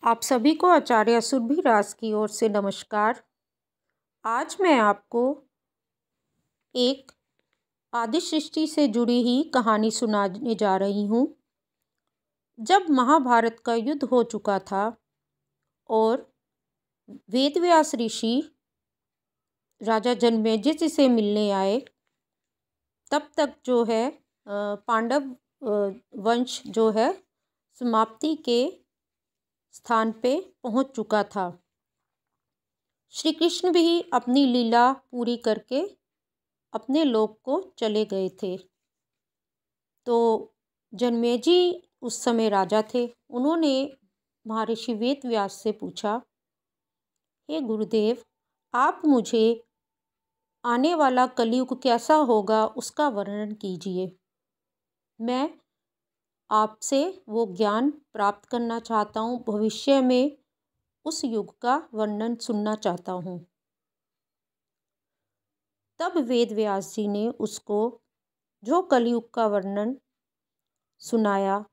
आप सभी को आचार्य सुरभिराज की ओर से नमस्कार। आज मैं आपको एक आदि सृष्टि से जुड़ी ही कहानी सुनाने जा रही हूँ। जब महाभारत का युद्ध हो चुका था और वेदव्यास ऋषि राजा जनमेजय से मिलने आए, तब तक जो है पांडव वंश जो है समाप्ति के स्थान पे पहुँच चुका था। श्री कृष्ण भी अपनी लीला पूरी करके अपने लोक को चले गए थे। तो जनमेजय उस समय राजा थे। उन्होंने महर्षि वेदव्यास से पूछा, हे गुरुदेव, आप मुझे आने वाला कलयुग कैसा होगा उसका वर्णन कीजिए। मैं आपसे वो ज्ञान प्राप्त करना चाहता हूँ, भविष्य में उस युग का वर्णन सुनना चाहता हूँ। तब वेदव्यास जी ने उसको जो कलयुग का वर्णन सुनाया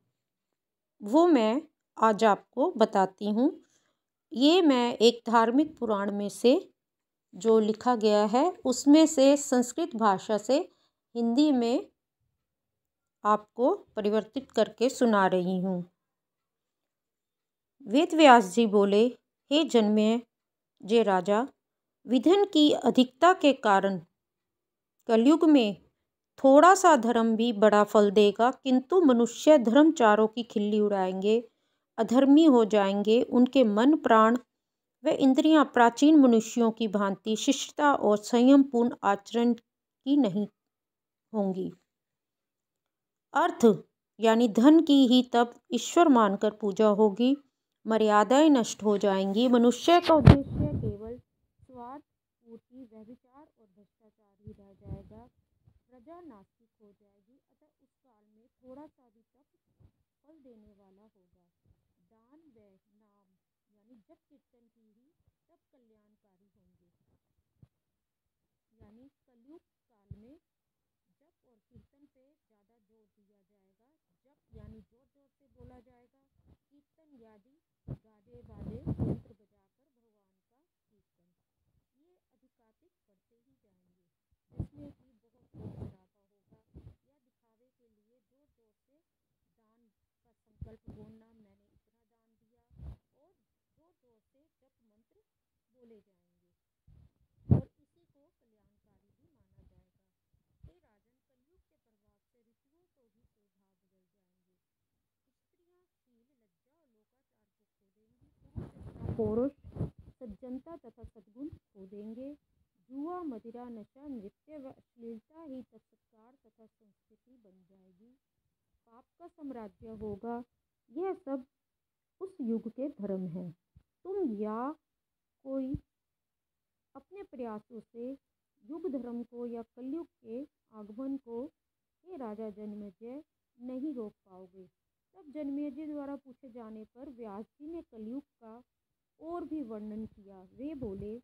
वो मैं आज आपको बताती हूँ। ये मैं एक धार्मिक पुराण में से जो लिखा गया है उसमें से संस्कृत भाषा से हिंदी में आपको परिवर्तित करके सुना रही हूँ। वेदव्यास जी बोले, हे जनमेजय राजा, विधन की अधिकता के कारण कलयुग में थोड़ा सा धर्म भी बड़ा फल देगा, किंतु मनुष्य धर्मचारों की खिल्ली उड़ाएंगे, अधर्मी हो जाएंगे। उनके मन, प्राण व इंद्रियां प्राचीन मनुष्यों की भांति शिष्टता और संयमपूर्ण आचरण की नहीं होंगी। अर्थ यानी धन की ही तब ईश्वर मानकर पूजा होगी, मर्यादाएं नष्ट हो जाएंगी। मनुष्य का उद्देश्य केवल स्वार्थ पूर्ति, व्यभिचार और भ्रष्टाचार ही रह जाएगा। प्रजा नास्तिक हो जाएगी। अतः उस काल में थोड़ा सा भी तप फल देने वाला होगा। दान व नाम यानी जप कीर्तन की ही तब कल्याणकारी होंगे। यानी कलयुग काल में जप और कीर्तन पे ज़्यादा जोर दिया जाएगा। जप यानी जोर जोर से बोला जाएगा, कीर्तन यानी गाजे बाजे यंत्र बजाकर भगवान का कीर्तन। ये अधिकाधिक बढ़ते ही जाएंगे, जिसमें कि बहुत शराबा होगा या दिखावे के लिए जोर जोर से दान का संकल्प बोलना, मैंने इतना दान दिया, और जोर जोर से जप मंत्र बोले जाएंगे और इसी को कल्याणकारी भी माना जाएगा। हे राजन, कलयुग के प्रभाव से ऋतुओं को ही स्वभाव बदल जाएंगे। स्त्रियां शील, लज्जा और लोकाचार को खो देंगी। पुरुष सज्जनता तथा सद्गुण खो देंगे। जुआ, मदिरा, नशा, नृत्य व अश्लीलता ही सत्कार तथा संस्कृति बन जाएगी। पाप का साम्राज्य होगा। यह सब उस युग के धर्म हैं। तुम या कोई अपने प्रयासों से युग धर्म को या कलयुग के आगमन को, हे राजा जनमेजय, नहीं रोक पाओगे। तब जनमेजय द्वारा पूछे जाने पर व्यास जी ने कलयुग का और भी वर्णन किया। वे बोले,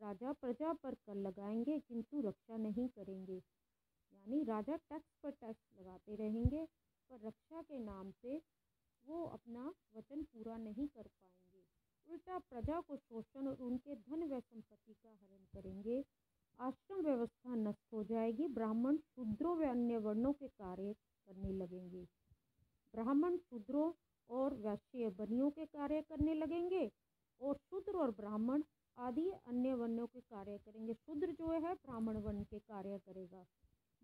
राजा प्रजा पर कर लगाएंगे किंतु रक्षा नहीं करेंगे। यानी राजा टैक्स पर टैक्स लगाते रहेंगे, पर रक्षा के नाम पे वो अपना वचन पूरा नहीं कर पाएंगे। उल्टा प्रजा को शोषण और उनके धन व संपत्ति का हरण करेंगे। आश्रम व्यवस्था नष्ट हो जाएगी। ब्राह्मण, शूद्रों व अन्य वर्णों के कार्य करने लगेंगे। ब्राह्मण, शूद्रों और वैश्य बनियों के कार्य करने लगेंगे और शूद्र और ब्राह्मण आदि अन्य वर्णों के कार्य करेंगे। शूद्र जो है ब्राह्मण वर्ण के कार्य करेगा,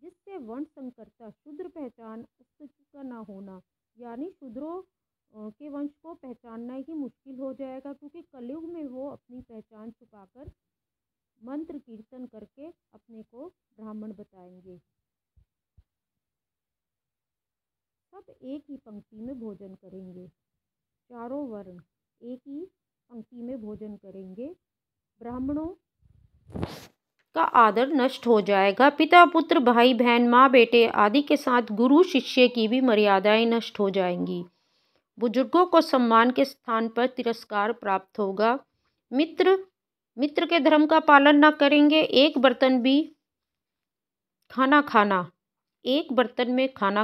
जिससे वर्ण संकरता, शूद्र पहचान अस्तित्व का न होना, यानी शूद्रों के वंश को पहचानना ही मुश्किल हो जाएगा, क्योंकि कलयुग में वो अपनी पहचान छुपाकर मंत्र कीर्तन करके अपने को ब्राह्मण बताएंगे। सब एक ही पंक्ति में भोजन करेंगे। चारों वर्ण एक ही पंक्ति में भोजन करेंगे। ब्राह्मणों का आदर नष्ट हो जाएगा। पिता पुत्र, भाई बहन, माँ बेटे आदि के साथ गुरु शिष्य की भी मर्यादाएं नष्ट हो जाएंगी। बुजुर्गों को सम्मान के स्थान पर तिरस्कार प्राप्त होगा। मित्र के धर्म का पालन न करेंगे। एक बर्तन में खाना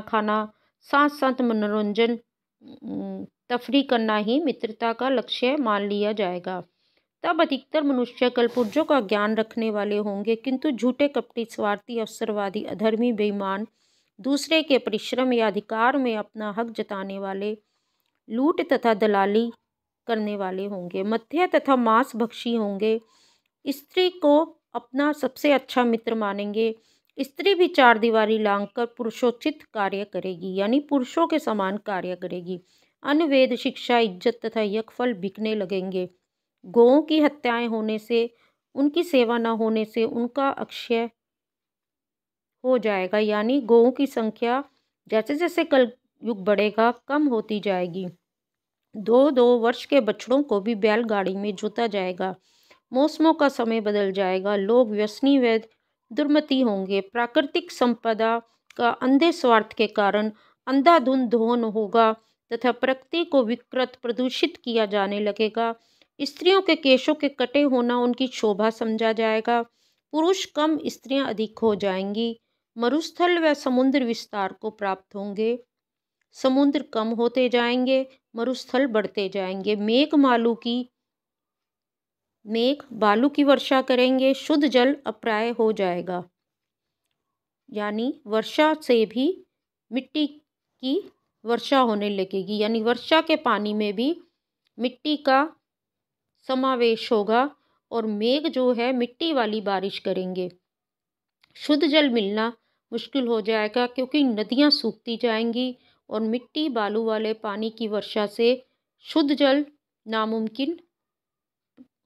खाना, साथ साथ मनोरंजन तफरी करना ही मित्रता का लक्ष्य मान लिया जाएगा। तब अधिकतर मनुष्य कलपुर्जों का ज्ञान रखने वाले होंगे, किंतु झूठे, कपटी, स्वार्थी, अवसरवादी, अधर्मी, बेईमान, दूसरे के परिश्रम या अधिकार में अपना हक जताने वाले, लूट तथा दलाली करने वाले होंगे। मध्य तथा मांस भक्षी होंगे। स्त्री को अपना सबसे अच्छा मित्र मानेंगे। स्त्री भी चार दीवारी लांघकर पुरुषोचित कार्य करेगी, यानी पुरुषों के समान कार्य करेगी। अन्न, वेद, शिक्षा, इज्जत तथा यज्ञफल बिकने लगेंगे। गौओं की हत्याएं होने से, उनकी सेवा न होने से उनका अक्षय हो जाएगा, यानी गौओं की संख्या जैसे जैसे कल युग बढ़ेगा कम होती जाएगी। 2-2 वर्ष के बछड़ों को भी बैलगाड़ी में जोता जाएगा। मौसमों का समय बदल जाएगा। लोग व्यसनी व दुर्मति होंगे। प्राकृतिक संपदा का अंधे स्वार्थ के कारण अंधाधुंध दोहन होगा तथा प्रकृति को विकृत, प्रदूषित किया जाने लगेगा। स्त्रियों के केशों के कटे होना उनकी शोभा समझा जाएगा। पुरुष कम, स्त्रियां अधिक हो जाएंगी। मरुस्थल व समुद्र विस्तार को प्राप्त होंगे। समुद्र कम होते जाएंगे, मरुस्थल बढ़ते जाएंगे। मेघ बालू की वर्षा करेंगे। शुद्ध जल अप्राय हो जाएगा, यानी वर्षा से भी मिट्टी की वर्षा होने लगेगी, यानी वर्षा के पानी में भी मिट्टी का समावेश होगा और मेघ जो है मिट्टी वाली बारिश करेंगे। शुद्ध जल मिलना मुश्किल हो जाएगा, क्योंकि नदियां सूखती जाएंगी और मिट्टी बालू वाले पानी की वर्षा से शुद्ध जल नामुमकिन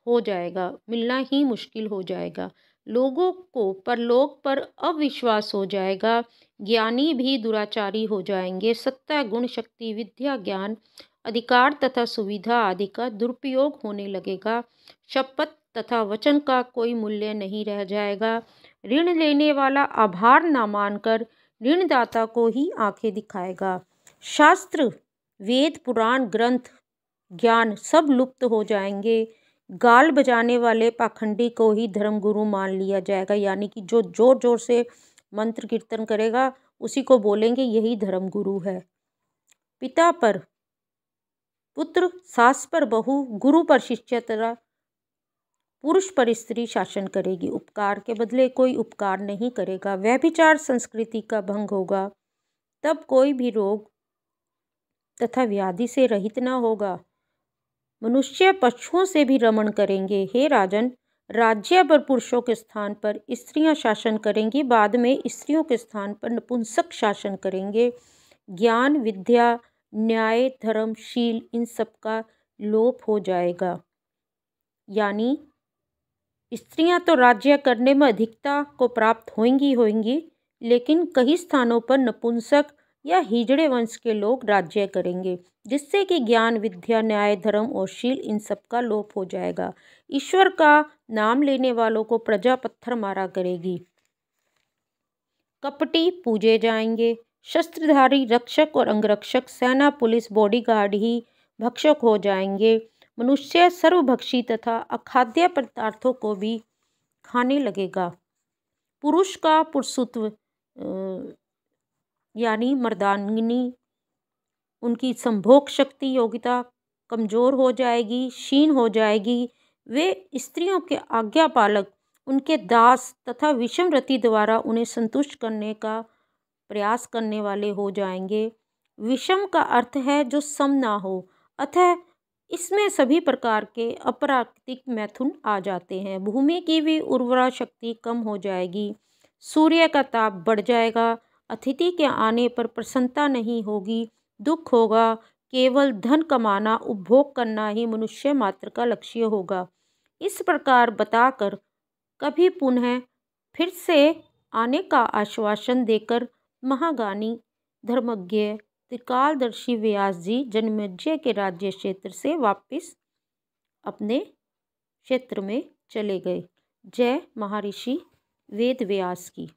हो जाएगा, मिलना ही मुश्किल हो जाएगा। लोगों को परलोक पर अविश्वास हो जाएगा। ज्ञानी भी दुराचारी हो जाएंगे। सत्ता, गुण, शक्ति, विद्या, ज्ञान, अधिकार तथा सुविधा आदि का दुरुपयोग होने लगेगा। शपथ तथा वचन का कोई मूल्य नहीं रह जाएगा। ऋण लेने वाला आभार न मानकर ऋणदाता को ही आंखें दिखाएगा। शास्त्र, वेद, पुराण, ग्रंथ, ज्ञान सब लुप्त हो जाएंगे। गाल बजाने वाले पाखंडी को ही धर्मगुरु मान लिया जाएगा, यानी कि जो जोर जोर से मंत्र कीर्तन करेगा उसी को बोलेंगे यही धर्मगुरु है। पिता पर पुत्र, सास पर बहू, गुरु पर शिष्य तरह पुरुष पर स्त्री शासन करेगी। उपकार के बदले कोई उपकार नहीं करेगा। व्यभिचार संस्कृति का भंग होगा। तब कोई भी रोग तथा व्याधि से रहित न होगा। मनुष्य पशुओं से भी रमण करेंगे। हे राजन, राज्य पर पुरुषों के स्थान पर स्त्रियां शासन करेंगी। बाद में स्त्रियों के स्थान पर नपुंसक शासन करेंगे। ज्ञान, विद्या, न्याय, धर्म, शील इन सब का लोप हो जाएगा, यानी स्त्रियां तो राज्य करने में अधिकता को प्राप्त होंगी, लेकिन कई स्थानों पर नपुंसक या हिजड़े वंश के लोग राज्य करेंगे, जिससे कि ज्ञान, विद्या, न्याय, धर्म और शील इन सब का लोप हो जाएगा। ईश्वर का नाम लेने वालों को प्रजा पत्थर मारा करेगी। कपटी पूजे जाएंगे। शस्त्रधारी, रक्षक और अंगरक्षक, सेना, पुलिस, बॉडीगार्ड ही भक्षक हो जाएंगे। मनुष्य सर्वभक्षी तथा अखाद्य पदार्थों को भी खाने लगेगा। पुरुष का पुरुषत्व यानी मर्दांगिनी, उनकी संभोग शक्ति, योग्यता कमजोर हो जाएगी, क्षीण हो जाएगी। वे स्त्रियों के आज्ञा पालक, उनके दास तथा विषमरति द्वारा उन्हें संतुष्ट करने का प्रयास करने वाले हो जाएंगे। विषम का अर्थ है जो सम ना हो, अतः इसमें सभी प्रकार के अप्राकृतिक मैथुन आ जाते हैं। भूमि की भी उर्वरा शक्ति कम हो जाएगी। सूर्य का ताप बढ़ जाएगा। अतिथि के आने पर प्रसन्नता नहीं होगी, दुख होगा। केवल धन कमाना, उपभोग करना ही मनुष्य मात्र का लक्ष्य होगा। इस प्रकार बताकर कभी पुनः फिर से आने का आश्वासन देकर महाज्ञानी धर्मज्ञ त्रिकालदर्शी व्यास जी जनमेजय के राज्य क्षेत्र से वापस अपने क्षेत्र में चले गए। जय महर्षि वेद व्यास की।